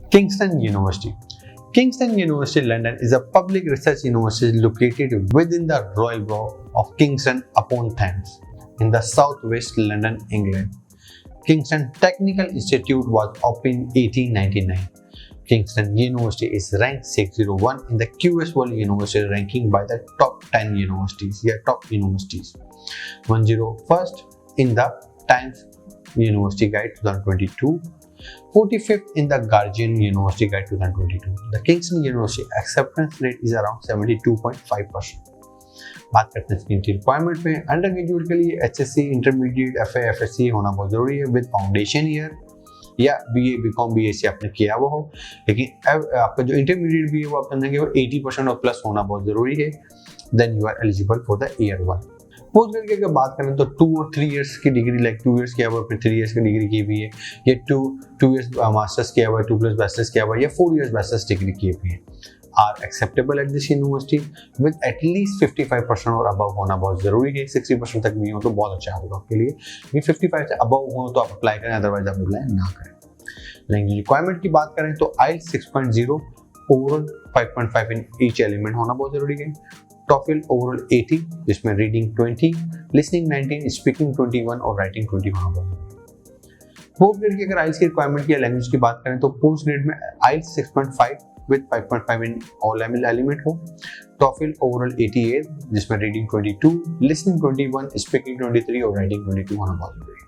Kingston University. Kingston University London is a public research university located within the Royal Borough of Kingston upon Thames in the southwest London, England. Kingston Technical Institute was opened in 1899. Kingston University is ranked 601 in the QS World University ranking by the top 10 universities. 101st in the Times University Guide 2022. 45th in the Guardian University Guide 2022. The Kingston University acceptance rate is around 72.5%. बात करते हैं इसकी requirement में। Under graduate के लिए HSC, intermediate, FA, FSC होना बहुत जरूरी है विद फाउंडेशन ईयर या BA, BCom, BSc आपने किया हुआ हो। लेकिन आपका जो इंटरमीडिएट भी है वो आप समझेंगे वो 80% और प्लस होना बहुत जरूरी है। Then you are eligible for the year 1। Post graduate की अगर बात करें तो 2 और 3 इयर्स की डिग्री, लाइक 2 इयर्स किया हुआ फिर 3 इयर्स की डिग्री की हुई है, या 2 इयर्स मास्टर्स किया हुआ, 2 प्लस बैचलर्स किया हुआ, या 4 इयर्स बैचलर्स डिग्री की हुई है are acceptable at this university with at least 55% और अबव होना बहुत जरूरी है। 60% तक भी हो तो बहुत अच्छा होगा आपके लिए, लेकिन 55 से अबव हो तो आप अप्लाई करें, अदरवाइज आप अप्लाई ना करें। लैंग्वेज रिक्वायरमेंट की बात करें तो IELTS 6.0, overall 5.5 in each element होना बहुत जरूरी है। टॉफिल ओवरऑल 80 जिसमें रीडिंग 20, लिसनिंग 19, स्पीकिंग 21 और राइटिंग 20 होना बहुत जरूरी है। पोस्ट ग्रेड की अगर IELTS की रिक्वायरमेंट या लैंग्वेज की बात करें तो पोस्ट ग्रेड में IELTS 6.5 with 5.5 in all element हो। टॉफिल ओवरऑल 88 जिसमें रीडिंग 22, लिसनिंग 21, स्पीकिंग 23 और राइटिंग 22 होना बहुत जरूरी है।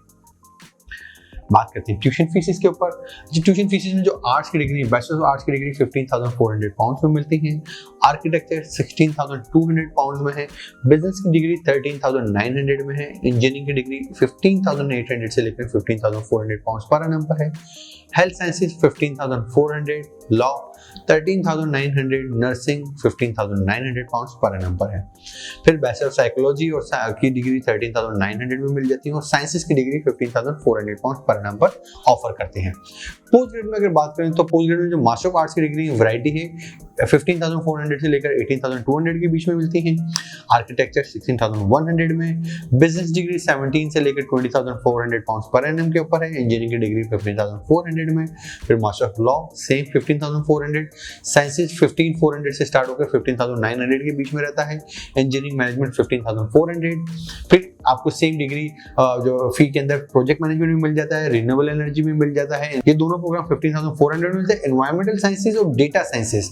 बात करते हैं ट्यूशन फीसिस के ऊपर। ट्यूशन फीसिस में जो आर्ट्स की डिग्री, बैचलर ऑफ आर्ट्स की डिग्री 15,400 पाउंड में मिलती हैं, आर्किटेक्चर 16,200 पाउंड में है, बिजनेस की डिग्री 13,900 में है, इंजीनियरिंग की डिग्री 15,800 से लेकर 15,400 पाउंड पर एनम पर है, health sciences 15,400, law 13,900, nursing 15,900 pound per annum पर है। फिर बैचलर ऑफ साइकोलॉजी और की डिग्री 13,900 में मिल जाती है और साइंसेज की डिग्री 15,400 पाउंड पर एनम पर ऑफर करते हैं। पोस्ट ग्रेड में अगर बात करें तो पोस्ट ग्रेड में जो मास्टर ऑफ आर्ट्स की डिग्री वैरायटी है 15,400 से लेकर 18,200 के बीच में मिलती हैं, आर्किटेक्चर 16,100 में, बिजनेस डिग्री 17 से लेकर 20,400 पाउंड पर एनम के ऊपर है, इंजीनियरिंग की डिग्री 15,400 में, फिर master of law same 15,400, sciences 15,400 से स्टार्ट होकर 15,900 के बीच में रहता है, इंजीनियरिंग मैनेजमेंट 15,400, फिर आपको सेम डिग्री जो फी के अंदर प्रोजेक्ट मैनेजमेंट में मिल जाता है, रिन्यूएबल एनर्जी में मिल जाता है। ये दोनों प्रोग्राम 15,400 में मिलते हैं। एनवायरमेंटल साइंसेज और डेटा साइंसेज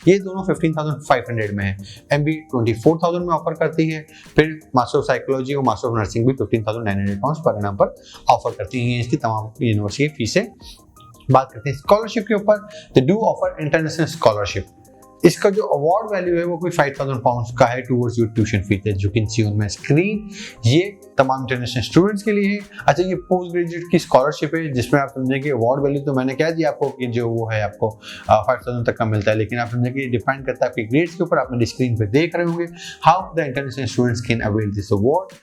ये दोनों 15,500 में है। MBA 24,000 में ऑफर करती है, फिर मास्टर ऑफ साइकोलॉजी और मास्टर ऑफ नर्सिंग भी 15,900 पाउंड पर एनम पर ऑफर करती है। इसकी तमाम यूनिवर्सिटी की फीसें। बात करते हैं स्कॉलरशिप के ऊपर। They do offer international scholarship. इसका जो अवार्ड वैल्यू है वो कोई 5,000 पाउंड का है टूवर्ड्स योर ट्यूशन फीस, जो कि सी ऑन माय स्क्रीन। ये तमाम इंटरनेशनल स्टूडेंट्स के लिए है। अच्छा, ये पोस्ट ग्रेजुएट की स्कॉलरशिप है जिसमें आप समझें कि अवार्ड वैल्यू तो मैंने क्या दिया आपको कि जो वो है आपको 5,000 तक का मिलता है, लेकिन आप समझें कि डिपेंड करता है आपके ग्रेड्स के ऊपर। आप मेरी स्क्रीन पे देख रहे होंगे how the international students can avail this award.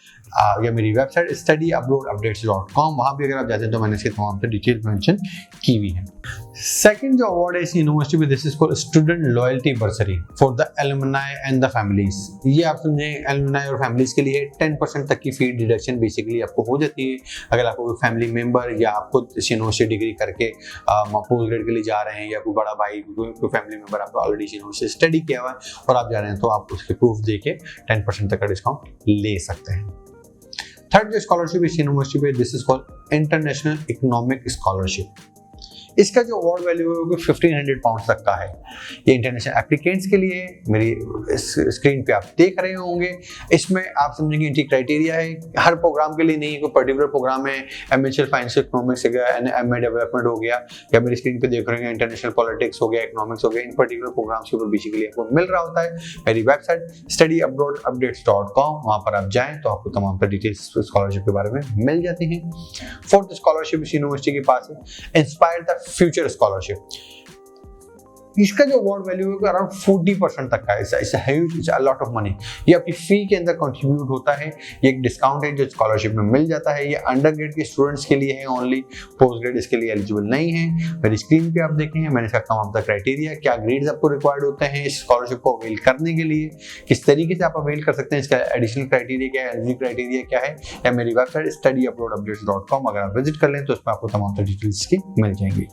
या मेरी वेबसाइट studyabroadupdates.com, वहाँ भी अगर आप जाते हैं तो मैंने इसके तमाम से डिटेल मेंशन की हुई है। सेकंड जो अवार्ड है इस यूनिवर्सिटी में, this is called student loyalty bursary for the alumni and the families. ये आप समझें एलुमनाई और फैमिलीज के लिए 10% तक की फी डिडक्शन बेसिकली आपको हो जाती है अगर आपको कोई फैमिली मेंबर या आपको इस यूनिवर्सिटी डिग्री करके पोस्ट ग्रेड के लिए जा रहे हैं, या कोई बड़ा भाई कोई फैमिली मेंबर आपको ऑलरेडी यूनिवर्सिटी स्टडी किया हुआ है और आप जा रहे हैं, तो आप उसके प्रूफ दे के 10% तक का डिस्काउंट ले सकते हैं। थर्ड जो स्कॉलरशिप इस यूनिवर्सिटी पे, this is called international economic scholarship. इसका जो अवार्ड वैल्यू है वो 1,500 पाउंड तक का है। ये इंटरनेशनल एप्लीकेंट्स के लिए मेरी स्क्रीन पे आप देख रहे होंगे। इसमें आप समझेंगे इनकी क्राइटेरिया है, हर प्रोग्राम के लिए नहीं, कोई पर्टिकुलर प्रोग्राम है MHL फाइनेंशियल इकोनॉमिक्स हो गया, MA डेवलपमेंट हो गया, या मेरी स्क्रीन पे देख रहे हैं इंटरनेशनल पॉलिटिक्स हो गया, इकोनॉमिक्स हो गया, इन पर्टिकुलर प्रोग्राम्स के ऊपर बेसिकली आपको मिल रहा होता है। मेरी वेबसाइट studyabroadupdates.com, वहाँ पर आप जाएँ तो आपको तमाम पर डिटेल्स स्कॉलरशिप के बारे में मिल जाती हैं। फोर्थ स्कॉलरशिप इस यूनिवर्सिटी के पास है इंस्पायर द फ्यूचर स्कॉलरशिप। इसका जो अवार्ड वैल्यू है अराउंड 40% तक का है। It's huge, it's a lot of money. ये आपकी फी के अंदर कंट्रीब्यूट होता है। ये एक डिस्काउंट है जो स्कॉलरशिप में मिल जाता है। ये अंडर ग्रेड के स्टूडेंट्स के लिए है ओनली, पोस्ट ग्रेड इसके लिए एलिजिबल नहीं है। मेरी स्क्रीन पे आप देखेंगे मैंने इसका तमाम द क्राइटेरिया, क्या ग्रेड्स आपको रिक्वायर्ड होते हैं इस स्कॉलरशिप को अवेल करने के लिए, किस तरीके से आप अवेल कर सकते हैं, इसका एडिशनल क्राइटेरिया क्या है, एलिजिबल क्राइटेरिया क्या है, या मेरी वेबसाइट studyabroadupdates.com अगर आप विजिट कर लें तो उसमें आपको तमाम डिटेल्स की मिल जाएंगी।